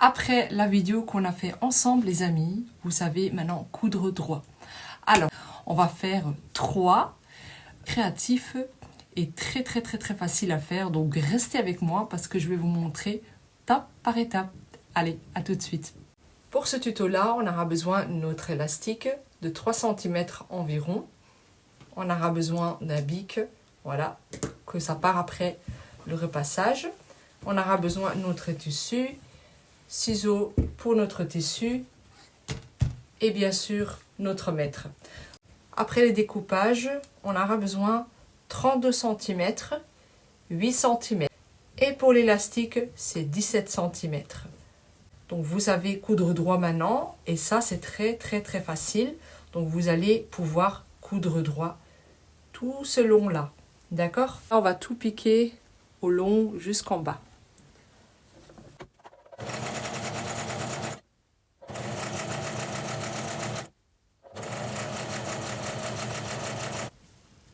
Après la vidéo qu'on a fait ensemble les amis, vous savez maintenant coudre droit. Alors, on va faire 3 créatifs et très facile à faire. Donc restez avec moi parce que je vais vous montrer étape par étape. Allez, à tout de suite. Pour ce tuto-là, on aura besoin de notre élastique de 3 cm environ. On aura besoin d'un bic, voilà, que ça part après le repassage. On aura besoin de notre tissu, ciseaux pour notre tissu et bien sûr notre mètre. Après le découpage, on aura besoin 32 cm, 8 cm et pour l'élastique, c'est 17 cm. Donc vous savez coudre droit maintenant et ça c'est très facile. Donc vous allez pouvoir coudre droit tout ce long là, d'accord? On va tout piquer au long jusqu'en bas.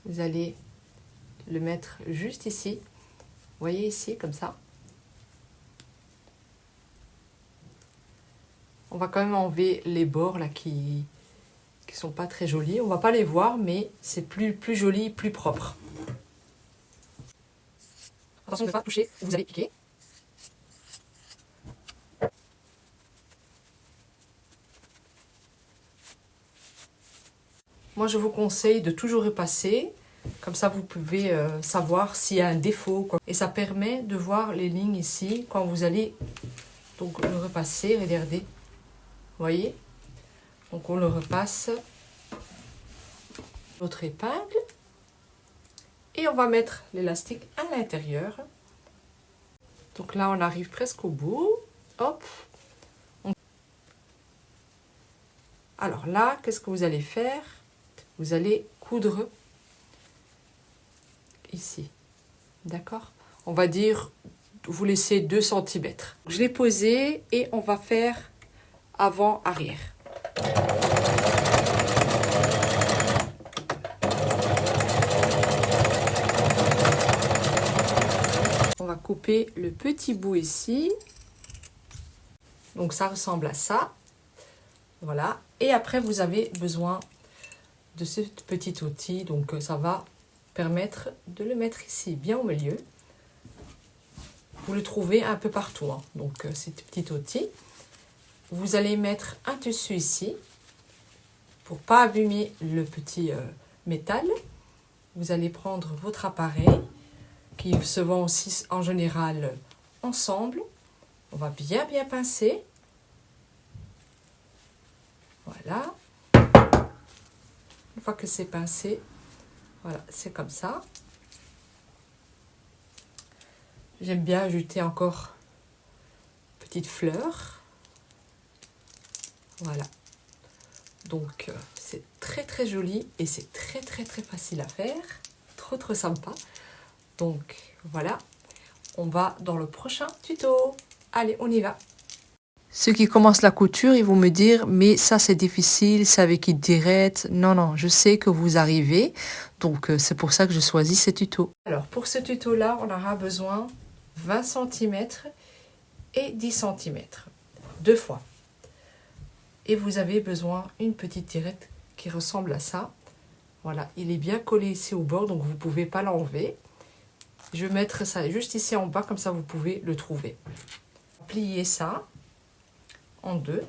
Vous allez le mettre juste ici, vous voyez ici comme ça. On va quand même enlever les bords là qui sont pas très jolis. On va pas les voir, mais c'est plus joli, plus propre. Attention de ne pas toucher, vous allez piquer. Moi, je vous conseille de toujours repasser. Comme ça, vous pouvez savoir s'il y a un défaut, quoi. Et ça permet de voir les lignes ici quand vous allez donc le repasser. Regardez, vous voyez. Donc on le repasse. Notre épingle. Et on va mettre l'élastique à l'intérieur. Donc là, on arrive presque au bout. Hop. Alors là, qu'est-ce que vous allez faire? Vous allez coudre ici. D'accord? On va dire, vous laissez 2 cm. Je l'ai posé et on va faire avant-arrière. On va couper le petit bout ici. Donc ça ressemble à ça. Voilà. Et après, vous avez besoin de ce petit outil. Donc ça va permettre de le mettre ici, bien au milieu. Vous le trouvez un peu partout, hein. Donc ce petit outil. Vous allez mettre un tissu ici pour pas abîmer le petit métal. Vous allez prendre votre appareil qui se vend aussi en général ensemble. On va bien pincer. Voilà. Une fois que c'est pincé, voilà, c'est comme ça. J'aime bien ajouter encore une petite fleur. Voilà. Donc, c'est très joli et c'est très facile à faire. Trop sympa. Donc, voilà. On va dans le prochain tuto. Allez, on y va. Ceux qui commencent la couture, ils vont me dire, mais ça c'est difficile, c'est avec une tirette. Non, je sais que vous arrivez. Donc, c'est pour ça que je choisis ce tuto. Alors, pour ce tuto-là, on aura besoin 20 cm et 10 cm. 2 fois. Et vous avez besoin d'une petite tirette qui ressemble à ça. Voilà, il est bien collé ici au bord, donc vous ne pouvez pas l'enlever. Je vais mettre ça juste ici en bas, comme ça vous pouvez le trouver. Pliez ça en 2.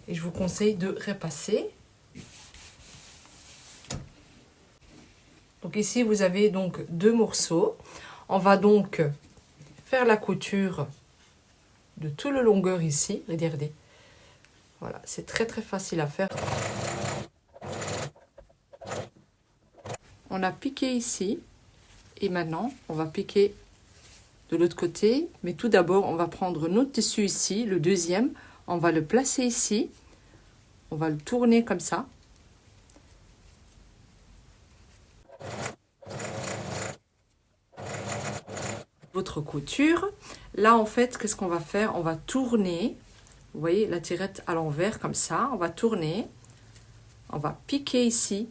Et je vous conseille de repasser. Donc ici, vous avez donc 2 morceaux. On va donc faire la couture de tout le longueur ici. Regardez. Voilà, c'est très facile à faire. On a piqué ici. Et maintenant, on va piquer de l'autre côté. Mais tout d'abord, on va prendre notre tissu ici, le deuxième. On va le placer ici. On va le tourner comme ça. Votre couture. Là, en fait, qu'est-ce qu'on va faire? On va tourner. Vous voyez la tirette à l'envers comme ça. On va tourner. On va piquer ici.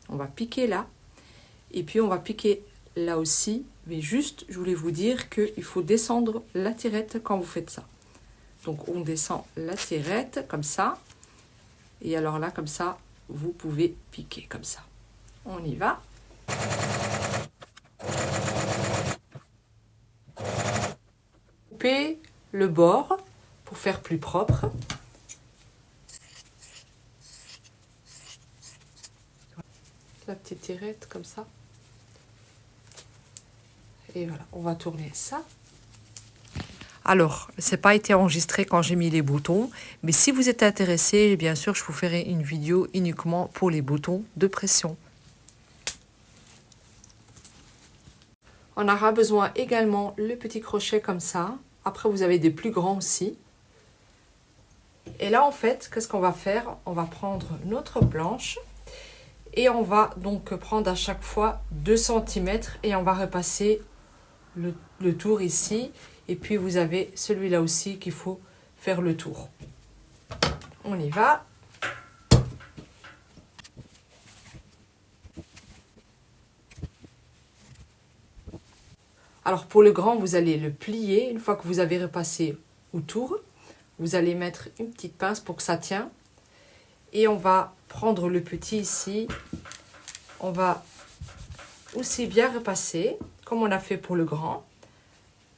On va piquer là. Et puis, on va piquer là aussi. Mais juste, je voulais vous dire qu'il faut descendre la tirette quand vous faites ça. Donc on descend la tirette comme ça. Et alors là, comme ça, vous pouvez piquer comme ça. On y va. Coupez le bord pour faire plus propre. La petite tirette comme ça. Et voilà, on va tourner ça. Alors, c'est pas été enregistré quand j'ai mis les boutons, mais si vous êtes intéressé, bien sûr, je vous ferai une vidéo uniquement pour les boutons de pression. On aura besoin également le petit crochet comme ça. Après, vous avez des plus grands aussi. Et là, en fait, qu'est-ce qu'on va faire? On va prendre notre planche et on va donc prendre à chaque fois 2 cm et on va repasser le tour ici. Et puis, vous avez celui-là aussi qu'il faut faire le tour. On y va. Alors, pour le grand, vous allez le plier. Une fois que vous avez repassé autour, vous allez mettre une petite pince pour que ça tienne. Et on va prendre le petit ici. On va aussi bien repasser, comme on a fait pour le grand.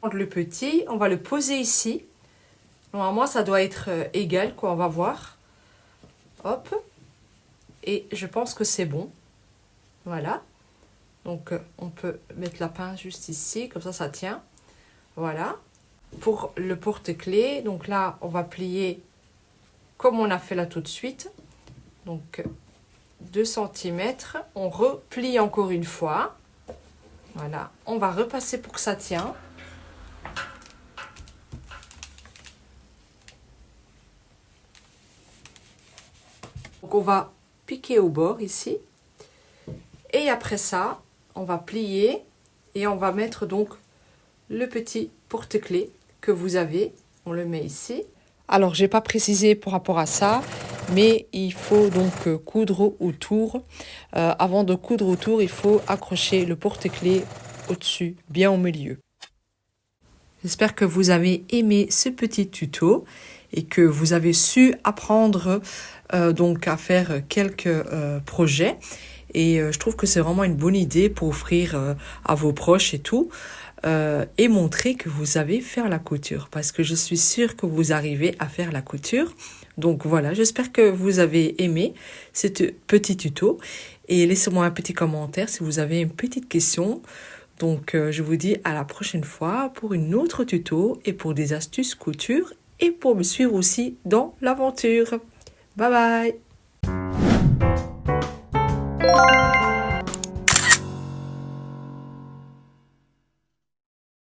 Prendre le petit, on va le poser ici. Normalement, ça doit être égal, quoi, on va voir. Hop. Et je pense que c'est bon. Voilà. Donc, on peut mettre la pince juste ici, comme ça tient. Voilà. Pour le porte-clés, donc là, on va plier comme on a fait là tout de suite. Donc, 2 cm. On replie encore une fois. Voilà. On va repasser pour que ça tienne. Donc, on va piquer au bord ici. Et après ça, on va plier et on va mettre donc le petit porte-clés que vous avez. On le met ici. Alors, j'ai pas précisé par rapport à ça, mais il faut donc coudre autour. Avant de coudre autour, il faut accrocher le porte-clés au-dessus, bien au milieu. J'espère que vous avez aimé ce petit tuto et que vous avez su apprendre donc à faire quelques projets. Et je trouve que c'est vraiment une bonne idée pour offrir à vos proches et tout. Et montrer que vous savez faire la couture. Parce que je suis sûre que vous arrivez à faire la couture. Donc voilà, j'espère que vous avez aimé ce petit tuto. Et laissez-moi un petit commentaire si vous avez une petite question. Donc je vous dis à la prochaine fois pour une autre tuto et pour des astuces couture. Et pour me suivre aussi dans l'aventure. Bye bye!